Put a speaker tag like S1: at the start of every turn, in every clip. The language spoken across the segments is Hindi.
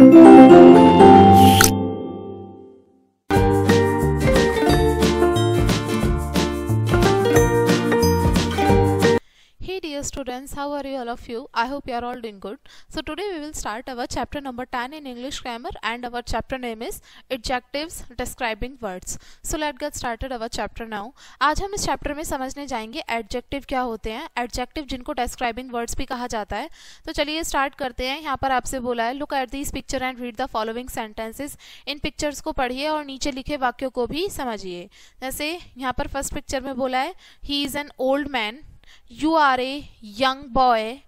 S1: Hey dear students, how are you all of you? I hope you are all doing good. So today we will start our chapter number 10 in English grammar, and our chapter name is adjectives describing words. So let's get started our chapter now. आज हम इस चैप्टर में समझने जाएंगे एडजेक्टिव क्या होते हैं, एडजेक्टिव जिनको describing words भी कहा जाता है. तो चलिए स्टार्ट करते हैं. यहाँ पर आपसे बोला है look at this picture and read the following sentences. इन पिक्चर्स को पढ़िए और नीचे लिखे वाक्यों को भी समझिए. जैसे यहाँ पर फर्स्ट पिक्चर में बोला है he is an old man, you are a young boy,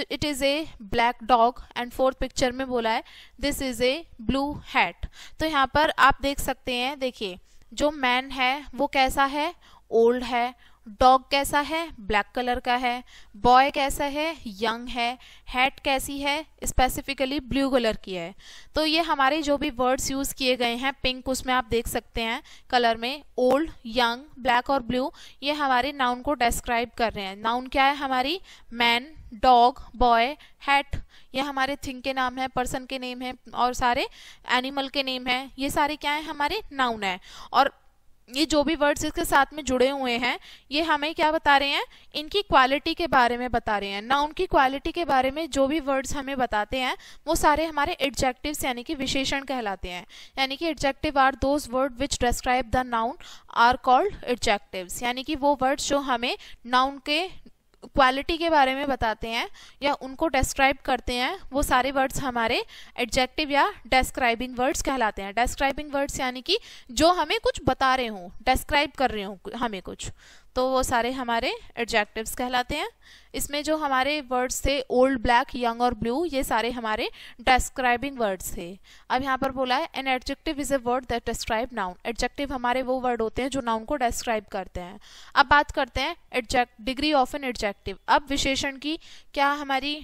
S1: it is a black dog, and fourth picture में बोला है this is a blue hat. तो यहाँ पर आप देख सकते हैं, देखिए जो मैन है वो कैसा है, ओल्ड है, डॉग कैसा है, ब्लैक कलर का है, बॉय कैसा है, यंग है, हैट कैसी है, स्पेसिफिकली ब्लू कलर की है. तो ये हमारे जो भी वर्ड्स यूज किए गए हैं, पिंक उसमें आप देख सकते हैं कलर में, ओल्ड, यंग, ब्लैक और ब्लू, ये हमारे नाउन को डिस्क्राइब कर रहे हैं. नाउन क्या है हमारी, मैन, डॉग, बॉय, हैट, ये हमारे थिंग के नाम है, पर्सन के नेम है, और सारे एनिमल के नेम है. ये सारे क्या है, हमारे नाउन है. और ये जो भी वर्ड्स इसके साथ में जुड़े हुए हैं ये हमें क्या बता रहे हैं, इनकी क्वालिटी के बारे में बता रहे हैं. नाउन की क्वालिटी के बारे में जो भी वर्ड्स हमें बताते हैं वो सारे हमारे एडजेक्टिव्स यानी कि विशेषण कहलाते हैं. यानी कि adjective are those word which describe the noun are called adjectives. यानी कि वो वर्ड्स जो हमें नाउन के क्वालिटी के बारे में बताते हैं या उनको डिस्क्राइब करते हैं वो सारे वर्ड्स हमारे एडजेक्टिव या डिस्क्राइबिंग वर्ड्स कहलाते हैं. डिस्क्राइबिंग वर्ड्स यानी कि जो हमें कुछ बता रहे हों, डिस्क्राइब कर रहे हों हमें कुछ, तो वो सारे हमारे एडजेक्टिव्स कहलाते हैं. इसमें जो हमारे वर्ड्स थे ओल्ड, ब्लैक, यंग और ब्लू, ये सारे हमारे डिस्क्राइबिंग वर्ड्स थे. अब यहाँ पर बोला है an adjective is a word that describe noun. Adjective हमारे वो वर्ड होते हैं जो नाउन को डिस्क्राइब करते हैं. अब बात करते हैं डिग्री ऑफ एन एडजेक्टिव. अब विशेषण की क्या हमारी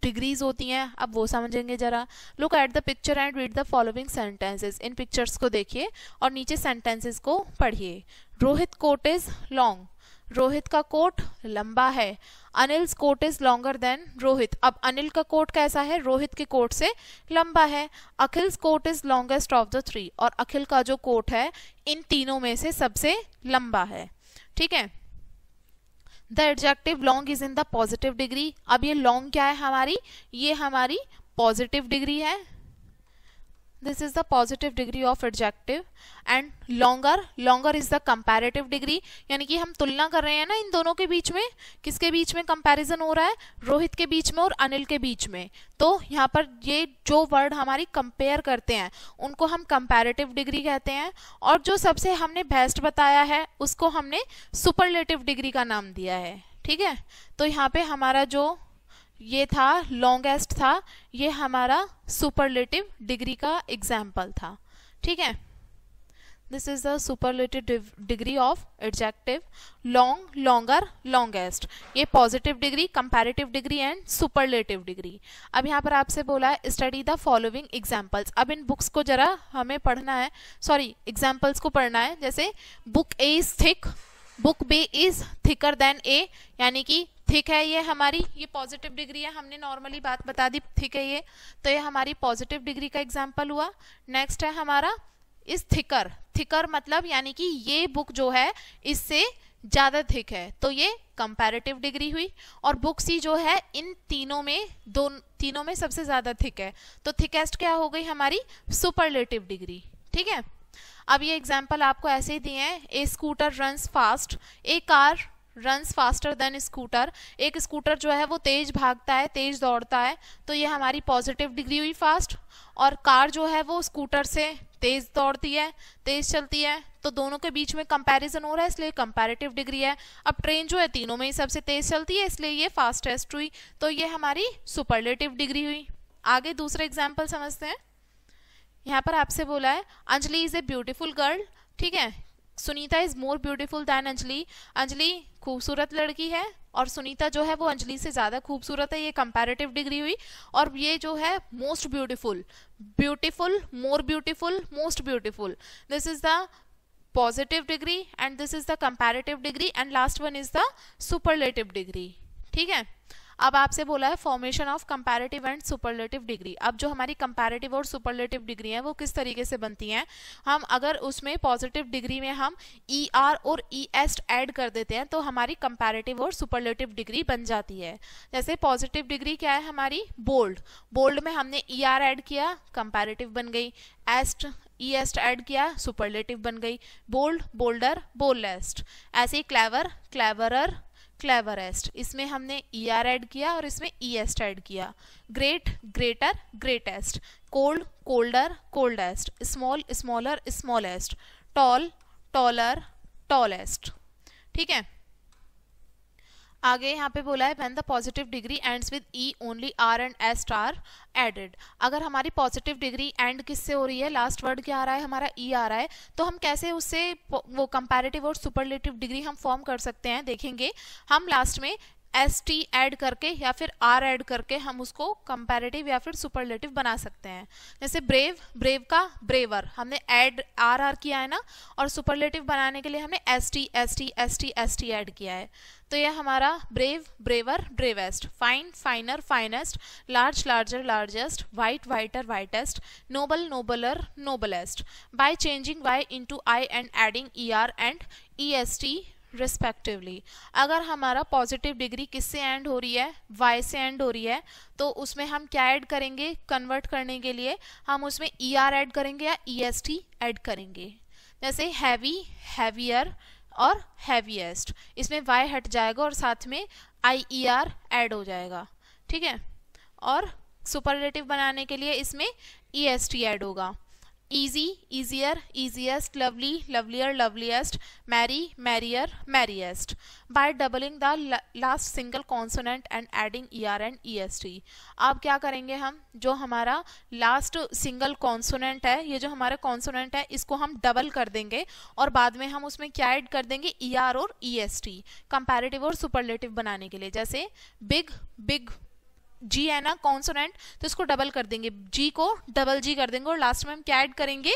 S1: डिग्रीज होती हैं, अब वो समझेंगे जरा. Look at the picture and read the following sentences. इन पिक्चर्स को देखिए और नीचे सेंटेंसेस को पढ़िए. Rohit coat is long, Rohit का कोट लंबा है. Anil's coat is longer than Rohit. अब अनिल का कोट कैसा है, रोहित के कोट से लंबा है. Akhil's coat is longest of the three. और अखिल का जो कोट है इन तीनों में से सबसे लंबा है. ठीक है. The adjective long is in the positive degree. अब ये लॉन्ग क्या है हमारी, ये हमारी पॉजिटिव डिग्री है. This is the positive degree of adjective. And longer, longer is the comparative degree. यानी कि हम तुलना कर रहे हैं ना इन दोनों के बीच में, किसके बीच में कंपैरिजन हो रहा है, रोहित के बीच में और अनिल के बीच में. तो यहाँ पर ये जो वर्ड हमारी कंपेयर करते हैं उनको हम कंपैरेटिव डिग्री कहते हैं. और जो सबसे हमने बेस्ट बताया है उसको हमने सुपरलेटिव डिग्री का नाम दिया है. ठीक है. तो यहाँ पे हमारा जो ये था लॉन्गेस्ट था, ये हमारा सुपरलेटिव डिग्री का एग्जाम्पल था. ठीक है. This is the superlative degree of adjective. Long, longer, longest, ये positive degree, comparative degree and superlative degree. अब यहाँ पर आपसे बोला है स्टडी द फॉलोइंग एग्जाम्पल्स. अब इन बुक्स को जरा हमें पढ़ना है, सॉरी एग्जाम्पल्स को पढ़ना है. जैसे book A is thick, book B is thicker than A. यानी कि थिक है ये हमारी, ये पॉजिटिव डिग्री है, हमने नॉर्मली बात बता दी थिक है ये, तो ये हमारी पॉजिटिव डिग्री का एग्जाम्पल हुआ. नेक्स्ट है हमारा इस थिकर. थिकर मतलब यानी कि ये बुक जो है इससे ज्यादा थिक है, तो ये कंपैरेटिव डिग्री हुई. और बुक सी जो है इन तीनों में सबसे ज्यादा थिक है, तो थिकेस्ट क्या हो गई हमारी, सुपरलेटिव डिग्री. ठीक है. अब ये एग्जाम्पल आपको ऐसे ही दिए हैं. A scooter runs fast, a car runs faster than scooter. एक स्कूटर जो है वो तेज भागता है, तेज दौड़ता है, तो ये हमारी पॉजिटिव डिग्री हुई फास्ट. और कार जो है वो स्कूटर से तेज दौड़ती है, तेज चलती है, तो दोनों के बीच में कंपैरिजन हो रहा है इसलिए कंपैरेटिव डिग्री है. अब ट्रेन जो है तीनों में ही सबसे तेज चलती है इसलिए ये फास्टेस्ट हुई, तो ये हमारी सुपरलेटिव डिग्री हुई. आगे दूसरे एग्जाम्पल समझते हैं. यहाँ पर आपसे बोला है Anjali is a beautiful girl. ठीक है. Sunita is more beautiful than Anjali. Anjali खूबसूरत लड़की है और सुनीता जो है वो अंजलि से ज्यादा खूबसूरत है, ये कंपैरेटिव डिग्री हुई. और ये जो है most beautiful, beautiful, more beautiful, most beautiful, this is the positive degree and this is the comparative degree and last one is the superlative degree. ठीक है. अब आपसे बोला है formation of comparative and superlative degree. अब जो हमारी कंपैरेटिव और सुपरलेटिव डिग्री है वो किस तरीके से बनती हैं, हम अगर उसमें पॉजिटिव डिग्री में हम ER और ES ऐड कर देते हैं तो हमारी कंपैरेटिव और सुपरलेटिव डिग्री बन जाती है। जैसे पॉजिटिव डिग्री क्या है हमारी, बोल्ड, बोल्ड में हमने ER ऐड किया, कंपैरेटिव बन गई, ES ऐड किया, सुपरलेटिव बन गई, बोल्ड, बोल्डर, बोल्डेस्ट। ऐसे ही क्लेवर, क्लेवरर, क्लेवरेस्ट, इसमें हमने ER ऐड किया और इसमें ES ऐड किया। Great, greater, greatest, cold, colder, coldest, small, smaller, smallest, tall, taller, tallest. ठीक है, आगे यहाँ पे बोला है when the positive degree ends with E only R and S are added. अगर हमारी पॉजिटिव डिग्री एंड किससे हो रही है, लास्ट वर्ड क्या आ रहा है हमारा E आ रहा है, तो हम कैसे उससे वो कंपैरेटिव और सुपरलेटिव डिग्री हम फॉर्म कर सकते हैं, देखेंगे हम लास्ट में ST ऐड करके या फिर R ऐड करके हम उसको कंपैरेटिव या फिर सुपरलेटिव बना सकते हैं। जैसे ब्रेव, ब्रेव का ब्रेवर, हमने ऐड RR किया है ना, और सुपरलेटिव बनाने के लिए हमने ST ऐड किया है, तो यह हमारा brave, braver, bravest, fine, finer, finest, large, larger, largest, white, whiter, whitest, noble, nobler, noblest, by changing Y into I and adding ER and EST respectively. अगर हमारा पॉजिटिव डिग्री किससे एंड हो रही है, Y से एंड हो रही है, तो उसमें हम क्या ऐड करेंगे, कन्वर्ट करने के लिए हम उसमें ER ऐड करेंगे या EST ऐड करेंगे। जैसे हैवी, हैवियर और हैवीएस्ट, इसमें Y हट जाएगा और साथ में IER ऐड हो जाएगा। ठीक है, और सुपरलेटिव बनाने के लिए इसमें EST ऐड होगा। easy, easier, easiest, lovely, lovelier, loveliest, merry, merrier, merriest, by doubling the last single consonant and adding ER and EST। अब क्या करेंगे हम, जो हमारा लास्ट सिंगल कॉन्सोनेंट है, ये जो हमारा कॉन्सोनेंट है इसको हम डबल कर देंगे और बाद में हम उसमें क्या ऐड कर देंगे, ER और EST, कंपैरेटिव और सुपरलेटिव बनाने के लिए। जैसे बिग, बिग, G है ना कॉन्सोनेंट, तो इसको डबल कर देंगे, G को डबल G कर देंगे और लास्ट में हम क्या ऐड करेंगे,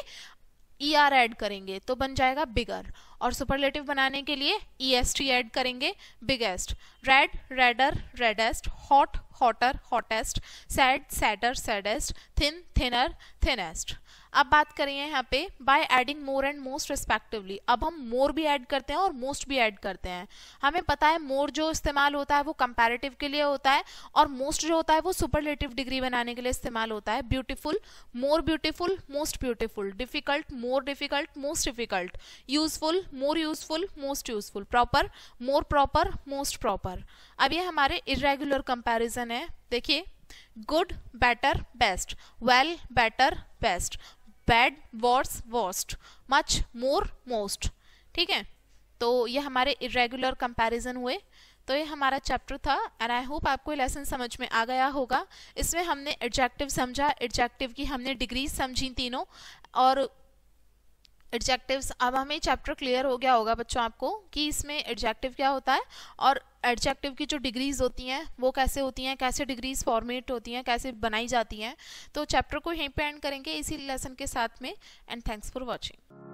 S1: ER ऐड करेंगे, तो बन जाएगा बिगर। और सुपरलेटिव बनाने के लिए EST ऐड करेंगे, biggest. Red, redder, reddest, hot, hotter, hottest, sad, sadder, saddest, thin, thinner, thinnest. अब बात करें यहाँ पे by adding more and most respectively. अब हम मोर भी ऐड करते हैं और मोस्ट भी ऐड करते हैं। हमें पता है मोर जो इस्तेमाल होता है वो कंपैरेटिव के लिए होता है और मोस्ट जो होता है वो सुपरलेटिव डिग्री बनाने के लिए इस्तेमाल होता है। Beautiful, more beautiful, most beautiful. Difficult, more difficult, most difficult. Useful, more useful, most useful. Proper, more proper, most proper. अब ये हमारे इर्रेगुलर कंपैरिजन है। देखिए, good, better, best, well, better, best, bad, worse, worst, much, more, most. ठीक है, तो ये हमारे इरेगुलर कंपैरिजन हुए। तो ये हमारा चैप्टर था एंड आई होप आपको ये लेसन समझ में आ गया होगा। इसमें हमने एडजेक्टिव समझा, एडजेक्टिव की हमने डिग्री समझी तीनों, और एडजेक्टिव्स। अब हमें चैप्टर क्लियर हो गया होगा बच्चों आपको कि इसमें एडजेक्टिव क्या होता है और एडजेक्टिव की जो डिग्रीज होती हैं वो कैसे होती हैं, कैसे डिग्रीज फॉर्मेट होती हैं, कैसे बनाई जाती हैं। तो चैप्टर को यहीं पे एंड करेंगे इसी लेसन के साथ में। And thanks for watching.